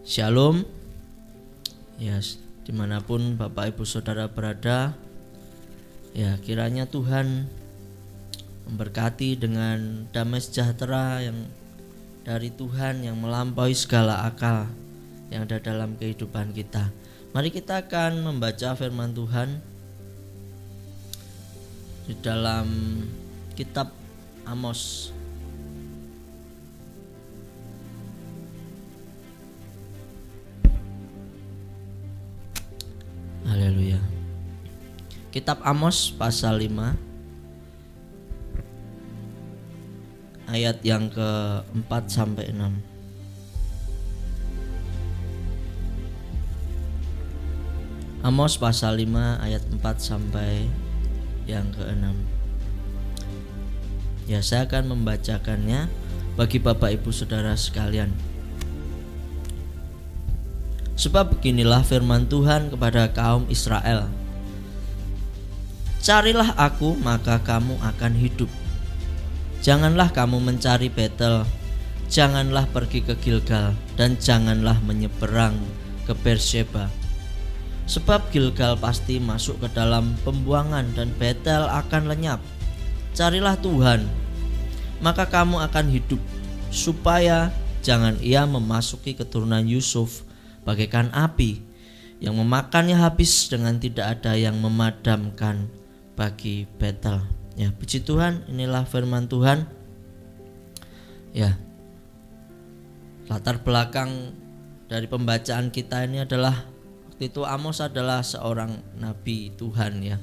Shalom. Ya, dimanapun Bapak Ibu Saudara berada, ya kiranya Tuhan memberkati dengan damai sejahtera yang dari Tuhan yang melampaui segala akal yang ada dalam kehidupan kita. Mari kita akan membaca firman Tuhan di dalam kitab Amos. Haleluya. Kitab Amos pasal 5 ayat yang ke-4 sampai 6. Amos pasal 5 ayat 4 sampai yang ke-6. Ya, saya akan membacakannya bagi Bapak Ibu Saudara sekalian. Sebab beginilah firman Tuhan kepada kaum Israel. Carilah aku, maka kamu akan hidup. Janganlah kamu mencari Betel, janganlah pergi ke Gilgal, dan janganlah menyeberang ke Beersheba. Sebab Gilgal pasti masuk ke dalam pembuangan dan Betel akan lenyap. Carilah Tuhan, maka kamu akan hidup, supaya jangan ia memasuki keturunan Yusuf bagaikan api yang memakannya habis dengan tidak ada yang memadamkan bagi Betel. Ya, puji Tuhan, inilah firman Tuhan. Ya, latar belakang dari pembacaan kita ini adalah waktu itu Amos adalah seorang nabi Tuhan, ya.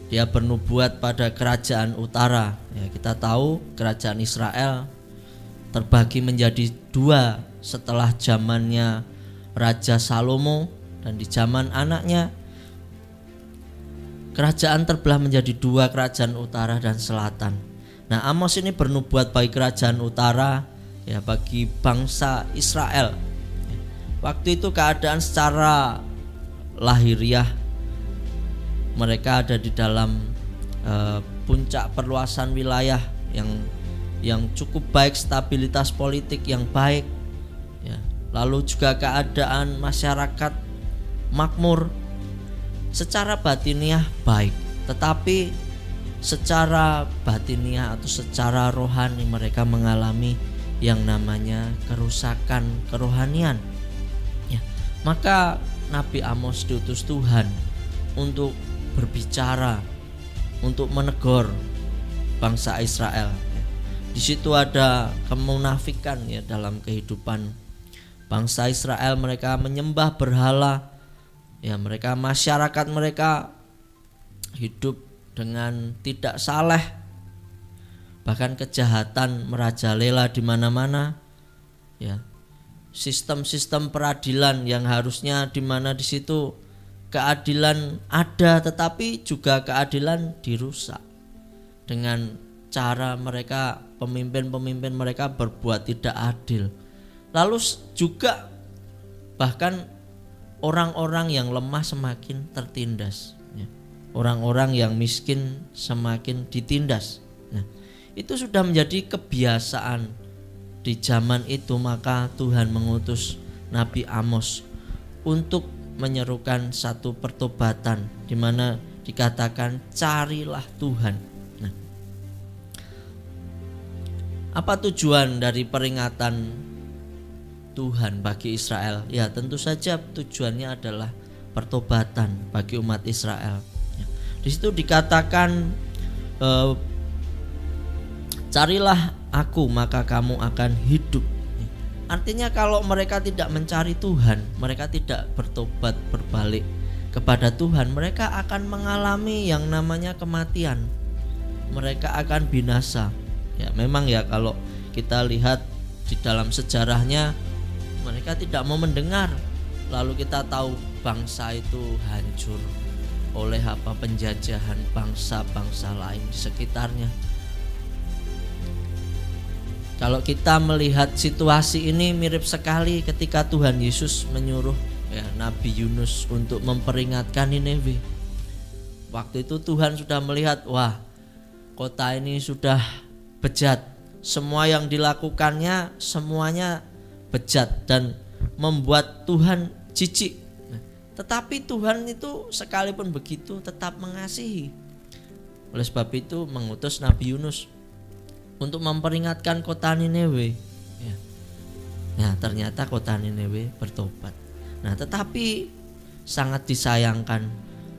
Dia bernubuat pada kerajaan utara. Ya, kita tahu kerajaan Israel terbagi menjadi dua setelah zamannya Raja Salomo, dan di zaman anaknya kerajaan terbelah menjadi dua, kerajaan utara dan selatan. Nah, Amos ini bernubuat bagi kerajaan utara, ya, bagi bangsa Israel. Waktu itu keadaan secara lahiriah mereka ada di dalam puncak perluasan wilayah yang cukup baik, stabilitas politik yang baik, ya. Lalu juga keadaan masyarakat makmur, secara batiniah baik, tetapi secara batiniah atau secara rohani mereka mengalami yang namanya kerusakan kerohanian, ya. Maka Nabi Amos diutus Tuhan untuk berbicara, untuk menegur bangsa Israel. Di situ ada kemunafikan, ya, dalam kehidupan bangsa Israel. Mereka menyembah berhala, ya, mereka, masyarakat mereka hidup dengan tidak saleh, bahkan kejahatan merajalela di mana-mana, ya. Sistem-sistem peradilan yang harusnya di mana di situ keadilan ada, tetapi juga keadilan dirusak dengan cara mereka, pemimpin-pemimpin mereka berbuat tidak adil. Lalu juga bahkan orang-orang yang lemah semakin tertindas, ya. Orang-orang yang miskin semakin ditindas. Nah, itu sudah menjadi kebiasaan di zaman itu. Maka Tuhan mengutus Nabi Amos untuk menyerukan satu pertobatan, di mana dikatakan carilah Tuhan. Nah, apa tujuan dari peringatan Tuhan bagi Israel? Ya, tentu saja tujuannya adalah pertobatan bagi umat Israel. Ya. Di situ dikatakan carilah aku, maka kamu akan hidup. Artinya kalau mereka tidak mencari Tuhan, mereka tidak bertobat berbalik kepada Tuhan, mereka akan mengalami yang namanya kematian. Mereka akan binasa. Ya, memang ya, kalau kita lihat di dalam sejarahnya mereka tidak mau mendengar. Lalu kita tahu bangsa itu hancur oleh apa? Penjajahan bangsa-bangsa lain di sekitarnya. Kalau kita melihat situasi ini mirip sekali ketika Tuhan Yesus menyuruh, ya, Nabi Yunus untuk memperingatkan Niniwe. Waktu itu Tuhan sudah melihat, wah, kota ini sudah bejat, semua yang dilakukannya semuanya bejat, dan membuat Tuhan jijik. Tetapi Tuhan itu sekalipun begitu tetap mengasihi. Oleh sebab itu mengutus Nabi Yunus untuk memperingatkan kota Niniwe. Nah, ternyata kota Niniwe bertobat. Nah, tetapi sangat disayangkan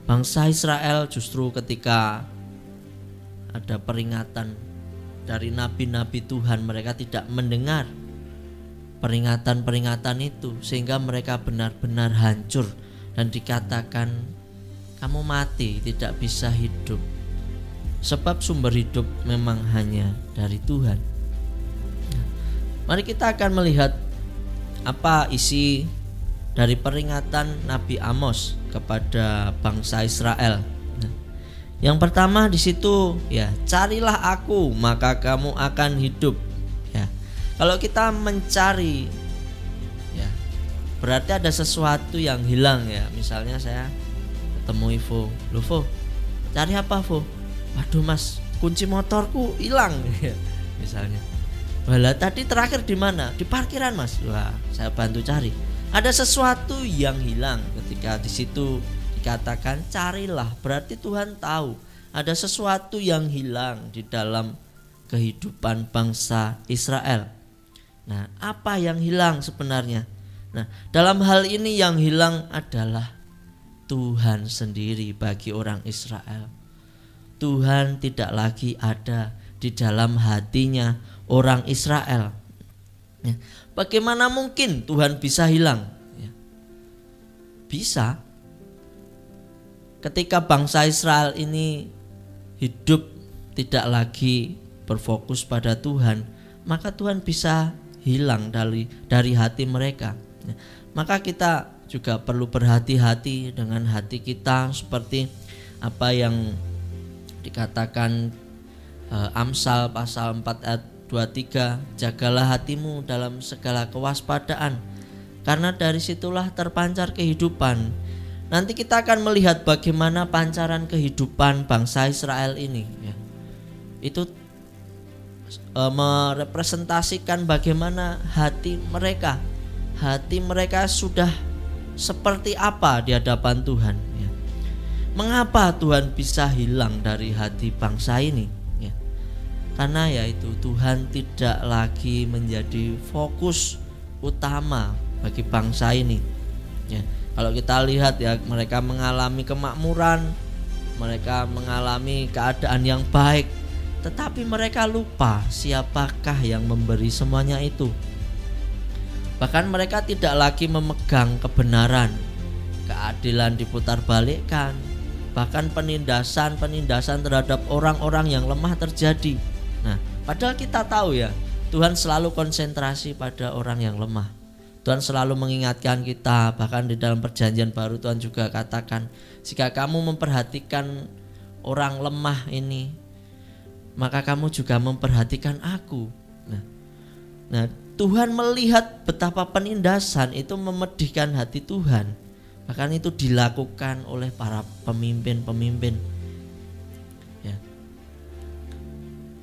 bangsa Israel justru ketika ada peringatan dari nabi-nabi Tuhan, mereka tidak mendengar peringatan-peringatan itu, sehingga mereka benar-benar hancur dan dikatakan kamu mati, tidak bisa hidup. Sebab sumber hidup memang hanya dari Tuhan. Mari kita akan melihat apa isi dari peringatan Nabi Amos kepada bangsa Israel. Yang pertama di situ carilah aku maka kamu akan hidup. Kalau kita mencari berarti ada sesuatu yang hilang Misalnya saya ketemu Ivo, "Loh Vo, cari apa Vo?" "Waduh Mas, kunci motorku hilang." Misalnya. "Walah, tadi terakhir di mana?" "Di parkiran Mas." Wah, saya bantu cari. Ada sesuatu yang hilang. Ketika di situ dikatakan carilah, berarti Tuhan tahu ada sesuatu yang hilang di dalam kehidupan bangsa Israel. Nah, apa yang hilang sebenarnya? Nah, dalam hal ini yang hilang adalah Tuhan sendiri bagi orang Israel. Tuhan tidak lagi ada di dalam hatinya orang Israel. Bagaimana mungkin Tuhan bisa hilang? Bisa. Ketika bangsa Israel ini hidup tidak lagi berfokus pada Tuhan, maka Tuhan bisa hilang dari hati mereka. Maka kita juga perlu berhati-hati dengan hati kita, seperti apa yang dikatakan Amsal pasal 4 ayat 23, "Jagalah hatimu dalam segala kewaspadaan, karena dari situlah terpancar kehidupan." Nanti kita akan melihat bagaimana pancaran kehidupan bangsa Israel ini. Itu merepresentasikan bagaimana hati mereka. Hati mereka sudah seperti apa di hadapan Tuhan. Mengapa Tuhan bisa hilang dari hati bangsa ini? Karena yaitu Tuhan tidak lagi menjadi fokus utama bagi bangsa ini. Kalau kita lihat mereka mengalami kemakmuran, mereka mengalami keadaan yang baik, tetapi mereka lupa siapakah yang memberi semuanya itu. Bahkan mereka tidak lagi memegang kebenaran, keadilan diputarbalikkan, bahkan penindasan terhadap orang-orang yang lemah terjadi. Nah, padahal kita tahu Tuhan selalu konsentrasi pada orang yang lemah. Tuhan selalu mengingatkan kita, bahkan di dalam perjanjian baru Tuhan juga katakan, jika kamu memperhatikan orang lemah ini, maka kamu juga memperhatikan aku. Nah, Tuhan melihat betapa penindasan itu memedihkan hati Tuhan. Bahkan itu dilakukan oleh para pemimpin-pemimpin.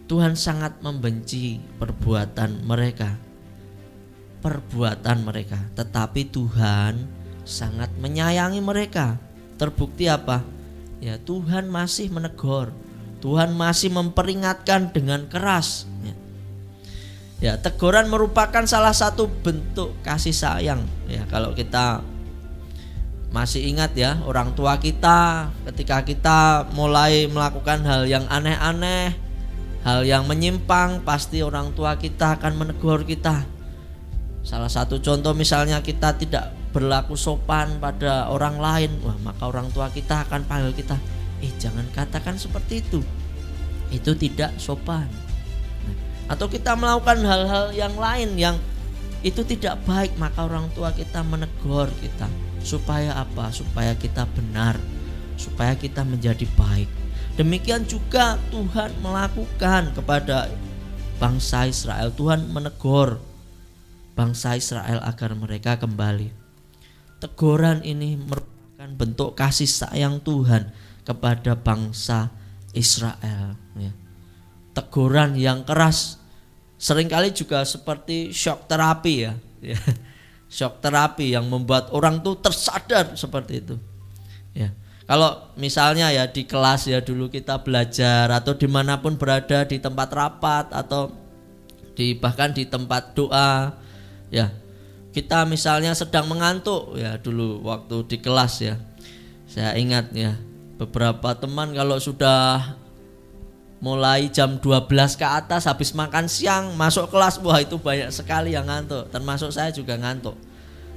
Tuhan sangat membenci perbuatan mereka, tetapi Tuhan sangat menyayangi mereka. Terbukti apa? Tuhan masih menegur, Tuhan masih memperingatkan dengan keras. Teguran merupakan salah satu bentuk kasih sayang. Kalau kita masih ingat orang tua kita ketika kita mulai melakukan hal yang aneh-aneh, hal yang menyimpang, pasti orang tua kita akan menegur kita. Salah satu contoh misalnya kita tidak berlaku sopan pada orang lain, maka orang tua kita akan panggil kita, jangan katakan seperti itu tidak sopan. Atau kita melakukan hal-hal yang lain yang itu tidak baik, maka orang tua kita menegur kita. Supaya apa? Supaya kita benar, supaya kita menjadi baik. Demikian juga Tuhan melakukan kepada bangsa Israel. Tuhan menegur bangsa Israel agar mereka kembali. Teguran ini merupakan bentuk kasih sayang Tuhan kepada bangsa Israel. Teguran yang keras seringkali juga seperti shock terapi Shock terapi yang membuat orang tuh tersadar seperti itu. Ya. Kalau misalnya ya di kelas ya dulu kita belajar atau dimanapun berada di tempat rapat atau bahkan di tempat doa ya, kita misalnya sedang mengantuk ya, dulu waktu di kelas ya, saya ingat ya, beberapa teman kalau sudah mulai jam 12 ke atas habis makan siang masuk kelas, wah itu banyak sekali yang ngantuk, termasuk saya juga ngantuk.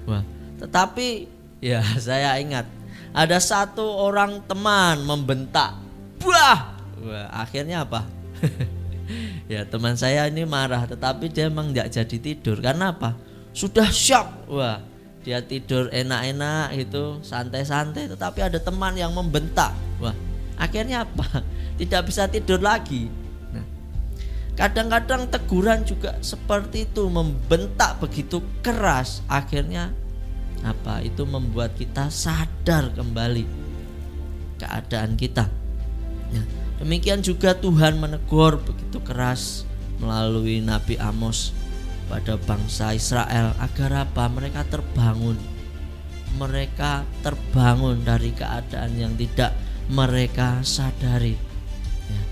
Wah, tetapi ya saya ingat ada satu orang teman membentak, wah akhirnya apa? Ya teman saya ini marah, tetapi dia emang tidak jadi tidur. Karena apa? Sudah shock. Wah, dia tidur enak-enak gitu, santai-santai, tetapi ada teman yang membentak. Wah, akhirnya apa? Tidak bisa tidur lagi. Nah, kadang-kadang teguran juga seperti itu, membentak begitu keras, akhirnya apa? Itu membuat kita sadar kembali keadaan kita. Nah, demikian juga Tuhan menegur begitu keras melalui Nabi Amos pada bangsa Israel agar apa? Mereka terbangun. Mereka terbangun dari keadaan yang tidak mereka sadari. Ya.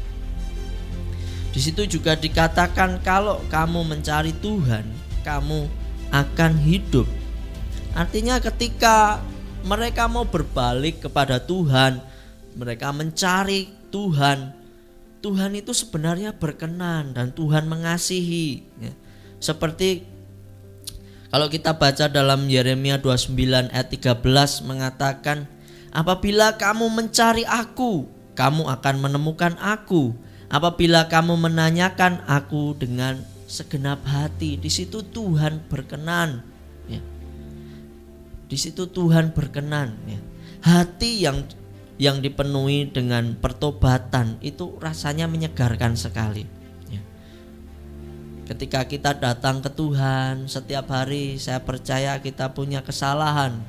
Di situ juga dikatakan kalau kamu mencari Tuhan, kamu akan hidup. Artinya ketika mereka mau berbalik kepada Tuhan, mereka mencari Tuhan, Tuhan itu sebenarnya berkenan dan Tuhan mengasihi ya. Seperti kalau kita baca dalam Yeremia 29 ayat 13 mengatakan, apabila kamu mencari aku, kamu akan menemukan aku. Apabila kamu menanyakan aku dengan segenap hati. Di situ Tuhan berkenan ya. Di situ Tuhan berkenan ya. Hati yang dipenuhi dengan pertobatan itu rasanya menyegarkan sekali ya. Ketika kita datang ke Tuhan setiap hari, saya percaya kita punya kesalahan.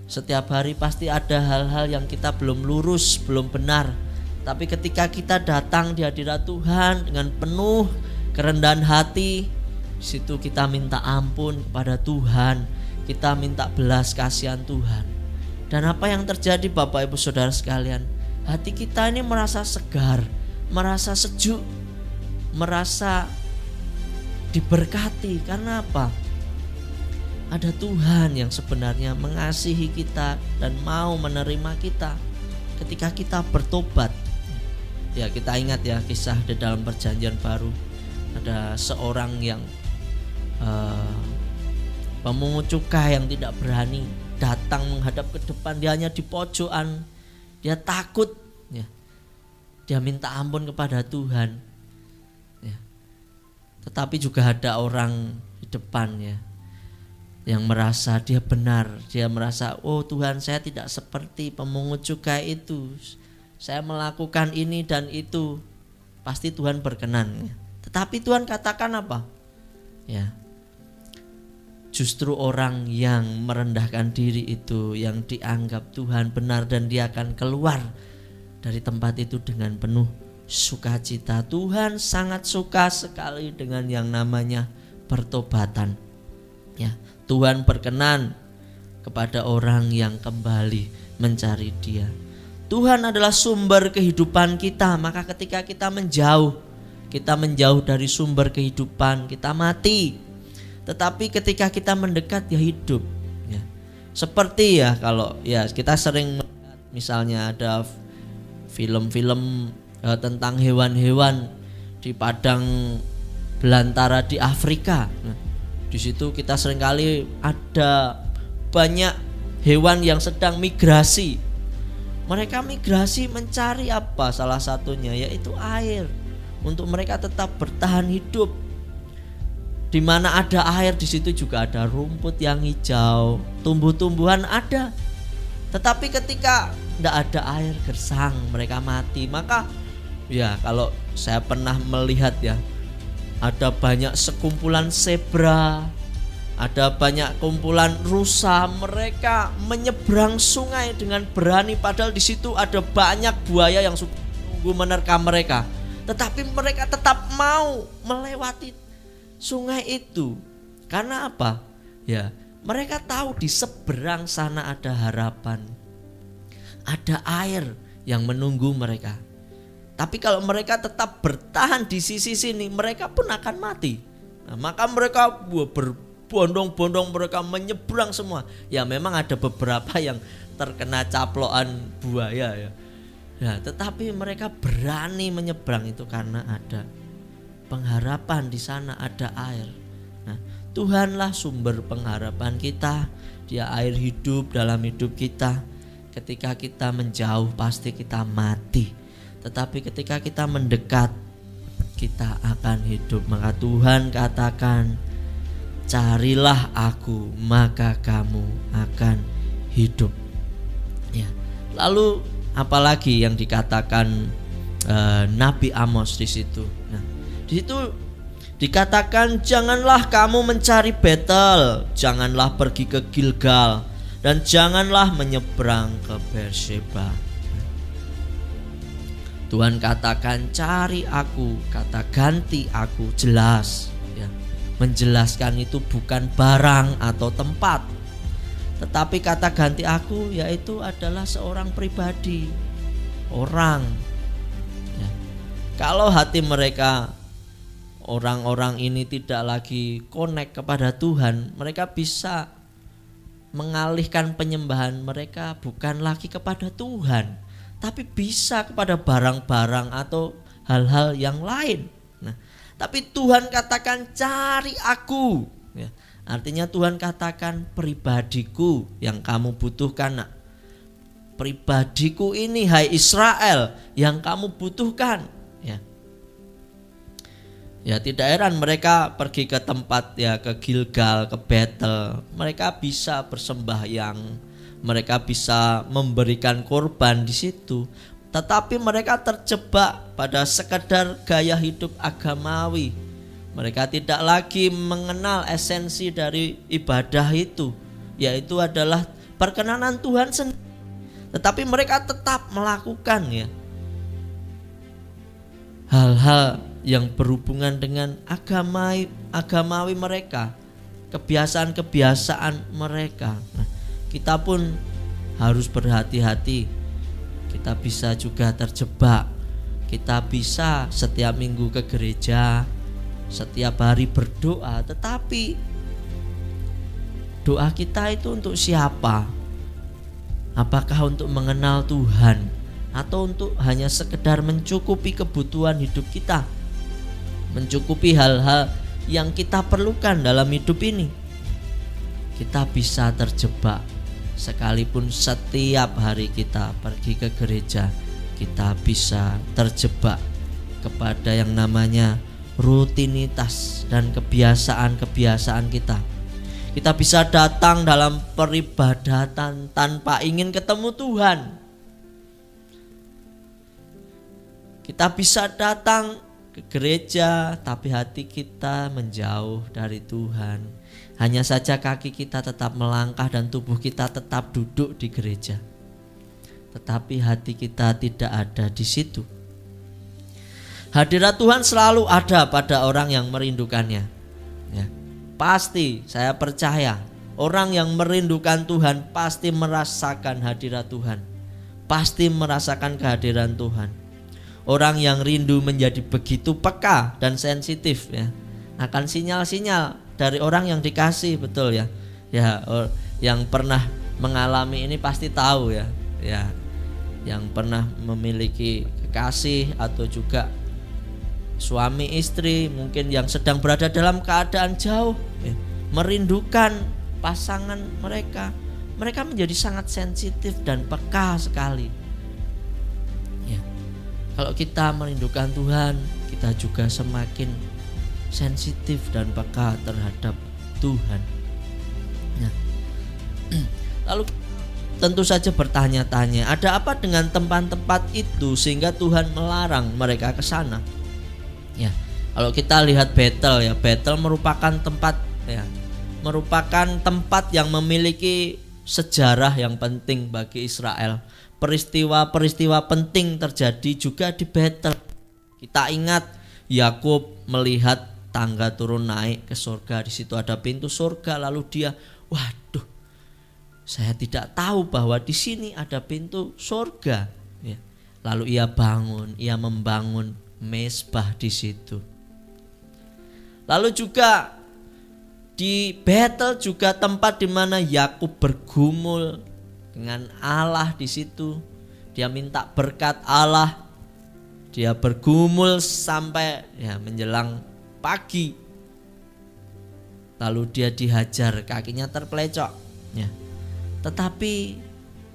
Setiap hari pasti ada hal-hal yang kita belum lurus, belum benar. Tapi ketika kita datang di hadirat Tuhan dengan penuh kerendahan hati, di situ kita minta ampun kepada Tuhan. Kita minta belas kasihan Tuhan. Dan apa yang terjadi Bapak Ibu Saudara sekalian? Hati kita ini merasa segar, merasa sejuk, merasa diberkati. Karena apa? Ada Tuhan yang sebenarnya mengasihi kita dan mau menerima kita ketika kita bertobat. Ya kita ingat ya kisah di dalam Perjanjian Baru. Ada seorang yang pemungut cukai yang tidak berani datang menghadap ke depan, dia hanya di pojokan, dia takut ya. Dia minta ampun kepada Tuhan ya. Tetapi juga ada orang di depan ya yang merasa dia benar, dia merasa oh Tuhan saya tidak seperti pemungut cukai itu, saya melakukan ini dan itu, pasti Tuhan berkenan ya. Tetapi Tuhan katakan apa? Ya, justru orang yang merendahkan diri itu yang dianggap Tuhan benar dan dia akan keluar dari tempat itu dengan penuh sukacita. Tuhan sangat suka sekali dengan yang namanya pertobatan. Ya, Tuhan berkenan kepada orang yang kembali mencari Dia. Tuhan adalah sumber kehidupan kita, maka ketika kita menjauh dari sumber kehidupan, kita mati. Tetapi ketika kita mendekat dia hidup ya. Seperti ya kalau ya kita sering melihat misalnya ada film-film tentang hewan-hewan di padang belantara di Afrika. Nah, di situ kita seringkali ada banyak hewan yang sedang migrasi. Mereka migrasi mencari apa? Salah satunya yaitu air untuk mereka tetap bertahan hidup. Di mana ada air, di situ juga ada rumput yang hijau, tumbuh-tumbuhan ada. Tetapi ketika tidak ada air, gersang, mereka mati. Maka ya kalau saya pernah melihat ya, ada banyak sekumpulan zebra, ada banyak kumpulan rusa, mereka menyeberang sungai dengan berani padahal di situ ada banyak buaya yang menunggu menerkam mereka. Tetapi mereka tetap mau melewati sungai itu. Karena apa? Ya, Mereka tahu di seberang sana ada harapan, ada air yang menunggu mereka. Tapi kalau mereka tetap bertahan di sisi sini, mereka pun akan mati. Nah, maka mereka berbondong-bondong, mereka menyeberang semua. Ya memang ada beberapa yang terkena caplokan buaya ya. Nah, tetapi mereka berani menyeberang itu karena ada pengharapan, di sana ada air. Nah, Tuhanlah sumber pengharapan kita. Dia air hidup dalam hidup kita. Ketika kita menjauh pasti kita mati. Tetapi ketika kita mendekat, kita akan hidup. Maka Tuhan katakan, carilah aku maka kamu akan hidup. Ya. Lalu apalagi yang dikatakan Nabi Amos di situ. Nah, di situ dikatakan, janganlah kamu mencari Betel, janganlah pergi ke Gilgal, dan janganlah menyeberang ke Beersheba. Tuhan katakan cari aku, kata ganti aku jelas ya. Menjelaskan itu bukan barang atau tempat, tetapi kata ganti aku yaitu adalah seorang pribadi, orang ya. Kalau hati mereka, orang-orang ini tidak lagi connect kepada Tuhan, mereka bisa mengalihkan penyembahan mereka bukan lagi kepada Tuhan, tapi bisa kepada barang-barang atau hal-hal yang lain. Nah, tapi Tuhan katakan cari aku ya. Artinya Tuhan katakan pribadiku yang kamu butuhkan nak. Pribadiku ini hai Israel yang kamu butuhkan ya. Ya tidak heran mereka pergi ke tempat ya, ke Gilgal, ke Betel. Mereka bisa bersembahyang, mereka bisa memberikan korban di situ. Tetapi mereka terjebak pada sekedar gaya hidup agamawi. Mereka tidak lagi mengenal esensi dari ibadah itu, yaitu adalah perkenanan Tuhan sendiri. Tetapi mereka tetap melakukan ya hal-hal yang berhubungan dengan agamawi mereka, kebiasaan-kebiasaan mereka. Nah, kita pun harus berhati-hati. Kita bisa juga terjebak. Kita bisa setiap minggu ke gereja, setiap hari berdoa, tetapi doa kita itu untuk siapa? Apakah untuk mengenal Tuhan atau untuk hanya sekedar mencukupi kebutuhan hidup kita? Mencukupi hal-hal yang kita perlukan dalam hidup ini. Kita bisa terjebak. Sekalipun setiap hari kita pergi ke gereja, kita bisa terjebak kepada yang namanya rutinitas dan kebiasaan-kebiasaan kita. Kita bisa datang dalam peribadatan tanpa ingin ketemu Tuhan. Kita bisa datang ke gereja tapi hati kita menjauh dari Tuhan. Hanya saja kaki kita tetap melangkah dan tubuh kita tetap duduk di gereja, tetapi hati kita tidak ada di situ. Hadirat Tuhan selalu ada pada orang yang merindukannya ya. Pasti saya percaya orang yang merindukan Tuhan pasti merasakan hadirat Tuhan, pasti merasakan kehadiran Tuhan. Orang yang rindu menjadi begitu peka dan sensitif ya akan sinyal-sinyal dari orang yang dikasih, betul ya. Ya, yang pernah mengalami ini pasti tahu ya. Ya, yang pernah memiliki kekasih atau juga suami istri mungkin yang sedang berada dalam keadaan jauh ya, merindukan pasangan mereka. Mereka menjadi sangat sensitif dan peka sekali. Kalau kita merindukan Tuhan, kita juga semakin sensitif dan peka terhadap Tuhan. Nah, lalu tentu saja bertanya-tanya, ada apa dengan tempat-tempat itu sehingga Tuhan melarang mereka ke sana? Ya, kalau kita lihat Betel ya, Betel merupakan tempat ya, merupakan tempat yang memiliki sejarah yang penting bagi Israel. Peristiwa-peristiwa penting terjadi juga di Betel. Kita ingat Yakub melihat tangga turun naik ke surga. Di situ ada pintu surga, lalu dia waduh, saya tidak tahu bahwa di sini ada pintu surga. Ya. Lalu ia membangun mezbah di situ. Lalu juga di Betel juga tempat di mana Yakub bergumul dengan Allah di situ. Dia minta berkat Allah. Dia bergumul sampai menjelang pagi. Lalu dia dihajar, kakinya terpelecok. Ya. Tetapi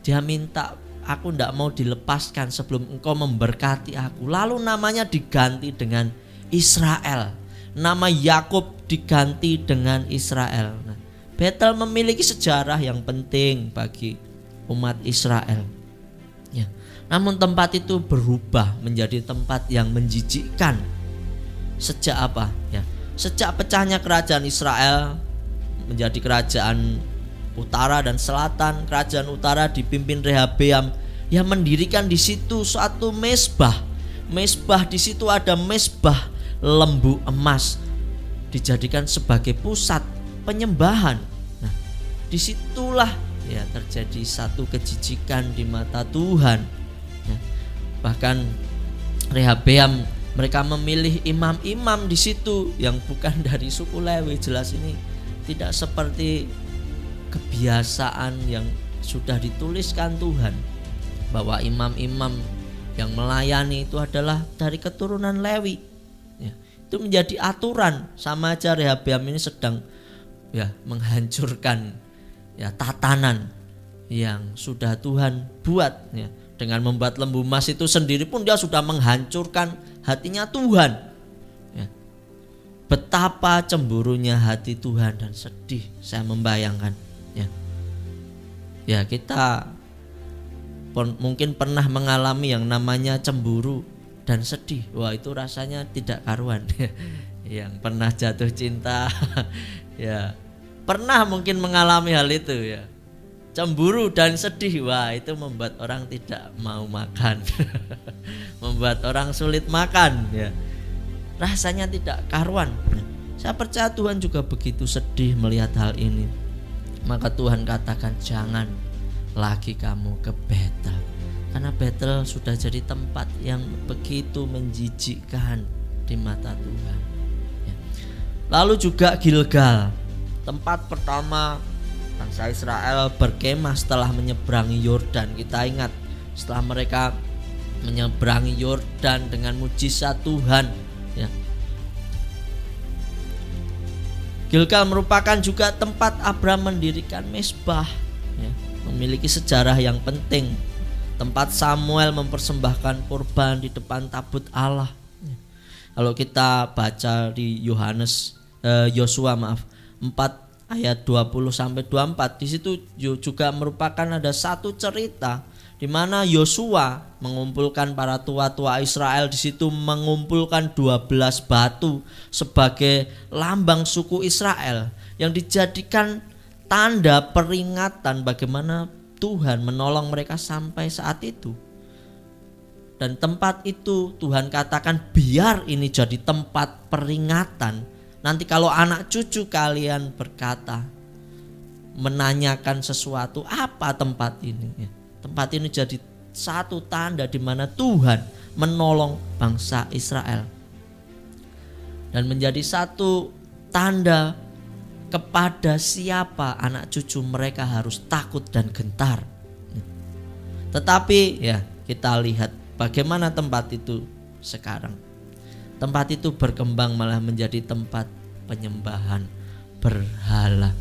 dia minta, aku tidak mau dilepaskan sebelum engkau memberkati aku. Lalu namanya diganti dengan Israel. Nama Yakub diganti dengan Israel. Nah, Betel memiliki sejarah yang penting bagi umat Israel. Ya. Namun tempat itu berubah menjadi tempat yang menjijikkan. Sejak apa? Ya. Sejak pecahnya kerajaan Israel menjadi kerajaan utara dan selatan. Kerajaan utara dipimpin Rehabeam yang mendirikan di situ suatu mezbah. Mezbah di situ ada mezbah lembu emas, dijadikan sebagai pusat penyembahan. Nah, disitulah terjadi satu kejijikan di mata Tuhan. Bahkan Rehabeam mereka memilih imam-imam di situ yang bukan dari suku Lewi. Jelas ini tidak seperti kebiasaan yang sudah dituliskan Tuhan bahwa imam-imam yang melayani itu adalah dari keturunan Lewi. Itu menjadi aturan. Sama aja Rehabeam ini sedang menghancurkan tatanan yang sudah Tuhan buat. Dengan membuat lembu emas itu sendiri pun dia sudah menghancurkan hatinya Tuhan. Betapa cemburunya hati Tuhan dan sedih saya membayangkan. Kita mungkin pernah mengalami yang namanya cemburu dan sedih. Wah, itu rasanya tidak karuan. Yang pernah jatuh cinta pernah mungkin mengalami hal itu Cemburu dan sedih, wah itu membuat orang tidak mau makan. Membuat orang sulit makan Rasanya tidak karuan. Saya percaya Tuhan juga begitu sedih melihat hal ini. Maka Tuhan katakan, jangan lagi kamu ke Betel. Karena Betel sudah jadi tempat yang begitu menjijikkan di mata Tuhan. Lalu juga Gilgal, tempat pertama bangsa Israel berkemah setelah menyeberangi Yordan. Kita ingat setelah mereka menyeberangi Yordan dengan mujizat Tuhan. Gilgal merupakan juga tempat Abraham mendirikan mezbah. Memiliki sejarah yang penting. Tempat Samuel mempersembahkan kurban di depan tabut Allah. Kalau kita baca di Yosua 4 ayat 20 sampai 24, di situ juga merupakan ada satu cerita di mana Yosua mengumpulkan para tua-tua Israel. Di situ mengumpulkan 12 batu sebagai lambang suku Israel yang dijadikan tanda peringatan bagaimana Tuhan menolong mereka sampai saat itu. Dan tempat itu Tuhan katakan biar ini jadi tempat peringatan. Nanti kalau anak cucu kalian berkata, menanyakan sesuatu, apa tempat ini? Tempat ini jadi satu tanda di mana Tuhan menolong bangsa Israel. Dan menjadi satu tanda kepada siapa anak cucu mereka harus takut dan gentar. Tetapi kita lihat bagaimana tempat itu sekarang. Tempat itu berkembang malah menjadi tempat penyembahan berhala.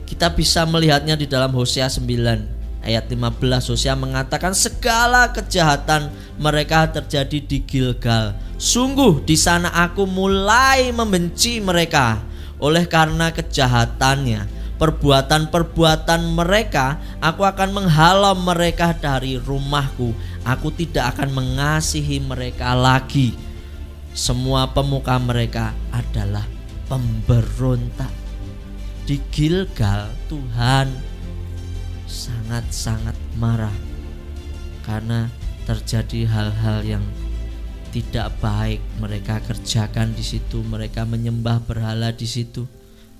Kita bisa melihatnya di dalam Hosea 9 ayat 15. Hosea mengatakan segala kejahatan mereka terjadi di Gilgal. Sungguh di sana aku mulai membenci mereka. Oleh karena kejahatannya, perbuatan-perbuatan mereka, aku akan menghalau mereka dari rumahku. Aku tidak akan mengasihi mereka lagi. Semua pemuka mereka adalah pemberontak. Di Gilgal Tuhan sangat-sangat marah karena terjadi hal-hal yang tidak baik mereka kerjakan di situ. Mereka menyembah berhala di situ.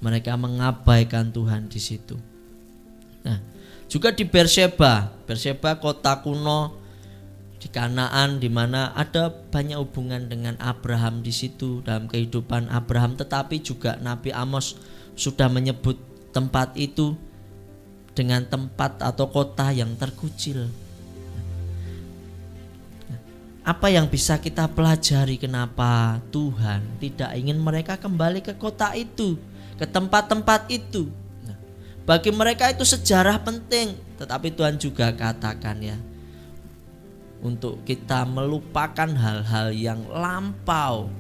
Mereka mengabaikan Tuhan di situ. Nah, juga di Beersheba kota kuno di Kanaan, di mana ada banyak hubungan dengan Abraham di situ dalam kehidupan Abraham, tetapi juga Nabi Amos sudah menyebut tempat itu dengan tempat atau kota yang terkucil. Apa yang bisa kita pelajari kenapa Tuhan tidak ingin mereka kembali ke kota itu, ke tempat-tempat itu? Nah, bagi mereka itu sejarah penting, tetapi Tuhan juga katakan ya, untuk kita melupakan hal-hal yang lampau,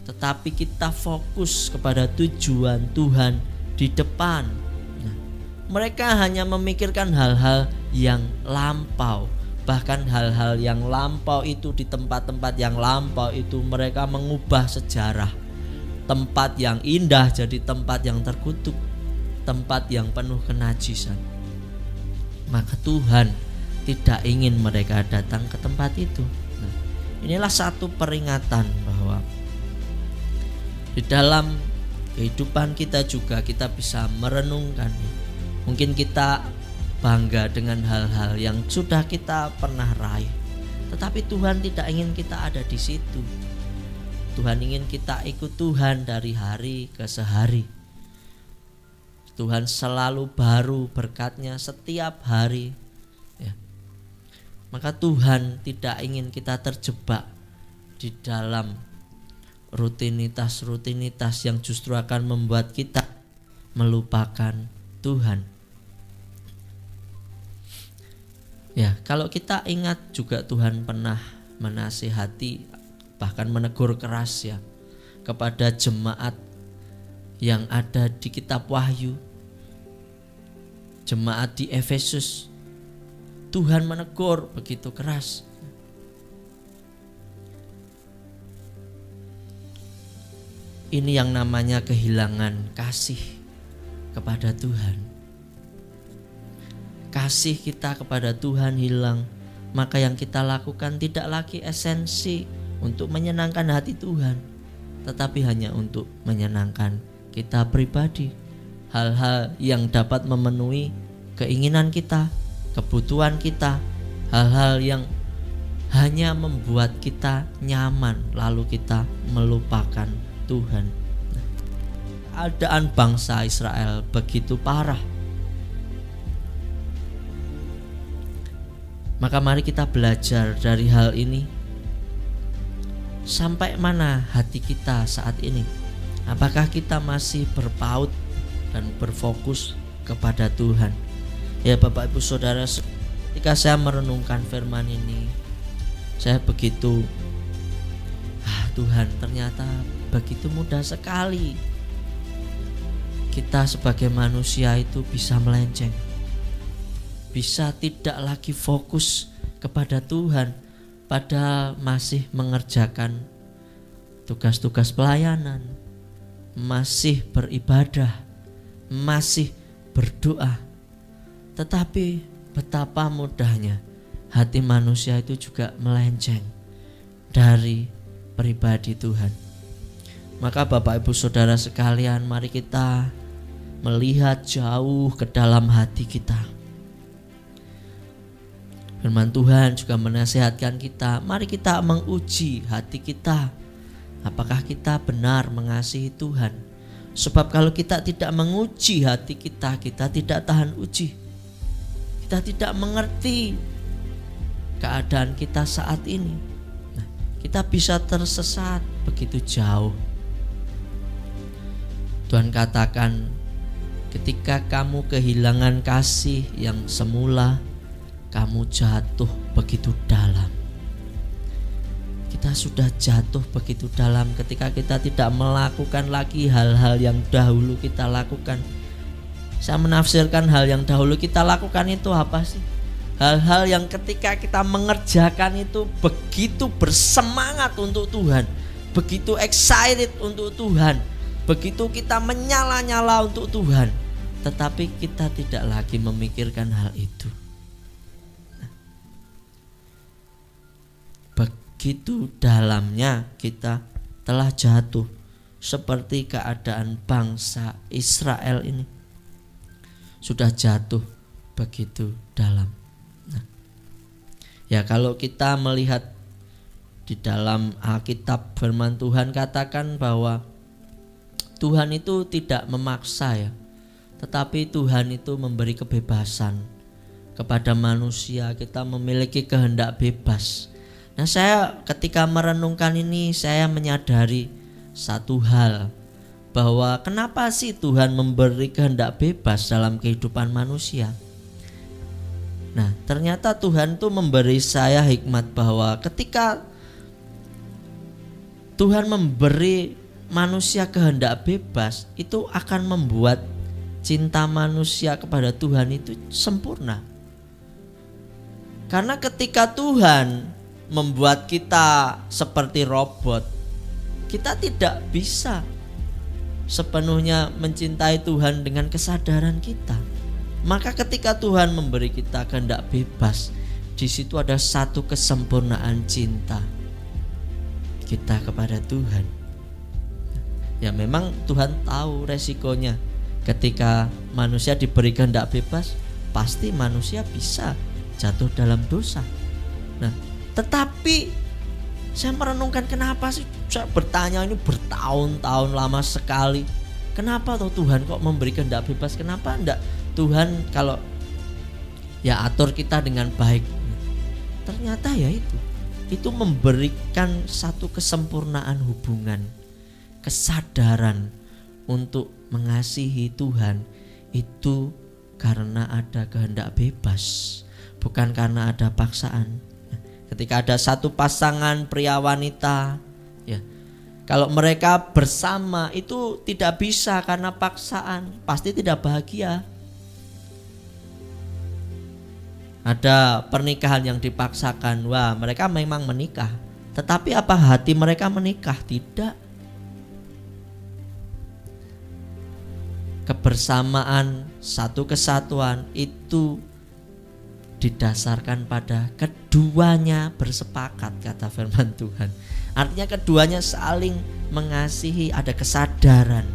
tetapi kita fokus kepada tujuan Tuhan di depan. Nah, mereka hanya memikirkan hal-hal yang lampau. Bahkan hal-hal yang lampau itu, di tempat-tempat yang lampau itu mereka mengubah sejarah. Tempat yang indah jadi tempat yang terkutuk, tempat yang penuh kenajisan. Maka Tuhan tidak ingin mereka datang ke tempat itu. Nah, inilah satu peringatan bahwa di dalam kehidupan kita juga kita bisa merenungkan. Mungkin kita bangga dengan hal-hal yang sudah kita pernah raih, tetapi Tuhan tidak ingin kita ada di situ. Tuhan ingin kita ikut Tuhan dari hari ke sehari. Tuhan selalu baru berkat-Nya setiap hari ya. Maka Tuhan tidak ingin kita terjebak di dalam rutinitas-rutinitas yang justru akan membuat kita melupakan Tuhan. Ya, kalau kita ingat juga Tuhan pernah menasihati, bahkan menegur keras ya kepada jemaat yang ada di kitab Wahyu, jemaat di Efesus. Tuhan menegur begitu keras. Ini yang namanya kehilangan kasih kepada Tuhan. Kasih kita kepada Tuhan hilang, maka yang kita lakukan tidak lagi esensi untuk menyenangkan hati Tuhan, tetapi hanya untuk menyenangkan kita pribadi. Hal-hal yang dapat memenuhi keinginan kita, kebutuhan kita, hal-hal yang hanya membuat kita nyaman, lalu kita melupakan Tuhan. Keadaan bangsa Israel begitu parah. Maka mari kita belajar dari hal ini. Sampai mana hati kita saat ini? Apakah kita masih berpaut dan berfokus kepada Tuhan? Ya Bapak Ibu Saudara, ketika saya merenungkan firman ini, saya begitu Tuhan, ternyata begitu mudah sekali kita sebagai manusia itu bisa melenceng, bisa tidak lagi fokus kepada Tuhan, padahal masih mengerjakan tugas-tugas pelayanan, masih beribadah, masih berdoa. Tetapi betapa mudahnya hati manusia itu juga melenceng dari pribadi Tuhan. Maka Bapak Ibu Saudara sekalian, mari kita melihat jauh ke dalam hati kita. Firman Tuhan juga menasihatkan kita, mari kita menguji hati kita. Apakah kita benar mengasihi Tuhan? Sebab kalau kita tidak menguji hati kita, kita tidak tahan uji. Kita tidak mengerti keadaan kita saat ini. Nah, kita bisa tersesat begitu jauh. Tuhan katakan, ketika kamu kehilangan kasih yang semula, kamu jatuh begitu dalam. Kita sudah jatuh begitu dalam ketika kita tidak melakukan lagi hal-hal yang dahulu kita lakukan. Saya menafsirkan hal yang dahulu kita lakukan itu apa sih? Hal-hal yang ketika kita mengerjakan itu begitu bersemangat untuk Tuhan, begitu excited untuk Tuhan, begitu kita menyala-nyala untuk Tuhan, tetapi kita tidak lagi memikirkan hal itu. Begitu dalamnya kita telah jatuh seperti keadaan bangsa Israel ini sudah jatuh begitu dalam. Nah, ya kalau kita melihat di dalam Alkitab, firman Tuhan katakan bahwa Tuhan itu tidak memaksa ya, tetapi Tuhan itu memberi kebebasan kepada manusia. Kita memiliki kehendak bebas. Nah, saya ketika merenungkan ini, saya menyadari satu hal, bahwa kenapa sih Tuhan memberi kehendak bebas dalam kehidupan manusia. Nah, ternyata Tuhan tuh memberi saya hikmat bahwa ketika Tuhan memberi manusia kehendak bebas, itu akan membuat cinta manusia kepada Tuhan itu sempurna. Karena ketika Tuhan membuat kita seperti robot, kita tidak bisa sepenuhnya mencintai Tuhan dengan kesadaran kita. Maka ketika Tuhan memberi kita kehendak bebas, di situ ada satu kesempurnaan cinta kita kepada Tuhan. Ya memang Tuhan tahu resikonya. Ketika manusia diberi kehendak bebas, pasti manusia bisa jatuh dalam dosa. Nah, tetapi saya merenungkan kenapa sih, saya bertanya ini bertahun-tahun lama sekali, kenapa toh Tuhan kok memberi kehendak bebas? Kenapa enggak Tuhan kalau ya atur kita dengan baik? Ternyata ya itu memberikan satu kesempurnaan hubungan, kesadaran untuk mengasihi Tuhan itu karena ada kehendak bebas, bukan karena ada paksaan. Ketika ada satu pasangan pria wanita, ya, kalau mereka bersama itu tidak bisa karena paksaan, pasti tidak bahagia. Ada pernikahan yang dipaksakan, wah mereka memang menikah, tetapi apa hati mereka menikah? Tidak. Kebersamaan, satu kesatuan itu didasarkan pada keduanya bersepakat, kata firman Tuhan. Artinya keduanya saling mengasihi, ada kesadaran,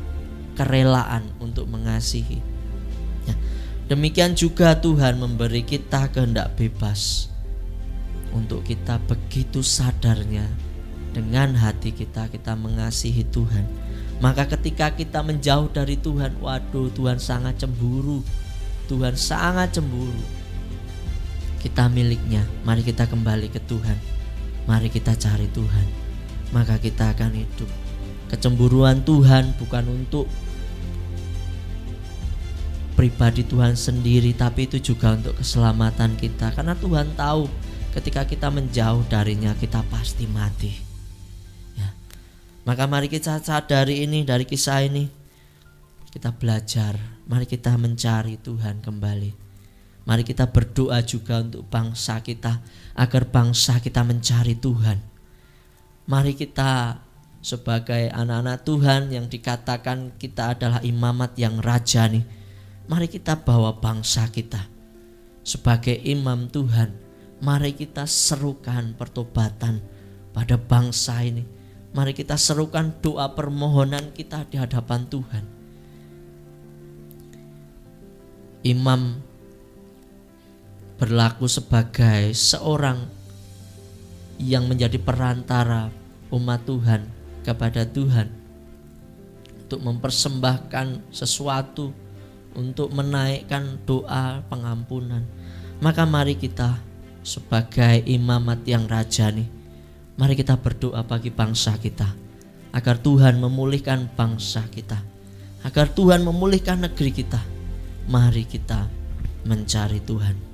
kerelaan untuk mengasihi. Ya, demikian juga Tuhan memberi kita kehendak bebas untuk kita begitu sadarnya dengan hati kita mengasihi Tuhan. Maka ketika kita menjauh dari Tuhan, waduh, Tuhan sangat cemburu. Tuhan sangat cemburu. Kita miliknya, mari kita kembali ke Tuhan. Mari kita cari Tuhan, maka kita akan hidup. Kecemburuan Tuhan bukan untuk pribadi Tuhan sendiri, tapi itu juga untuk keselamatan kita. Karena Tuhan tahu ketika kita menjauh darinya, kita pasti mati ya. Maka mari kita sadari ini, dari kisah ini kita belajar. Mari kita mencari Tuhan kembali. Mari kita berdoa juga untuk bangsa kita, agar bangsa kita mencari Tuhan. Mari kita sebagai anak-anak Tuhan yang dikatakan kita adalah imamat yang rajani, mari kita bawa bangsa kita sebagai imam Tuhan. Mari kita serukan pertobatan pada bangsa ini. Mari kita serukan doa permohonan kita di hadapan Tuhan. Imam berlaku sebagai seorang yang menjadi perantara umat Tuhan kepada Tuhan, untuk mempersembahkan sesuatu, untuk menaikkan doa pengampunan. Maka mari kita sebagai imamat yang rajani, mari kita berdoa bagi bangsa kita, agar Tuhan memulihkan bangsa kita, agar Tuhan memulihkan negeri kita. Mari kita mencari Tuhan.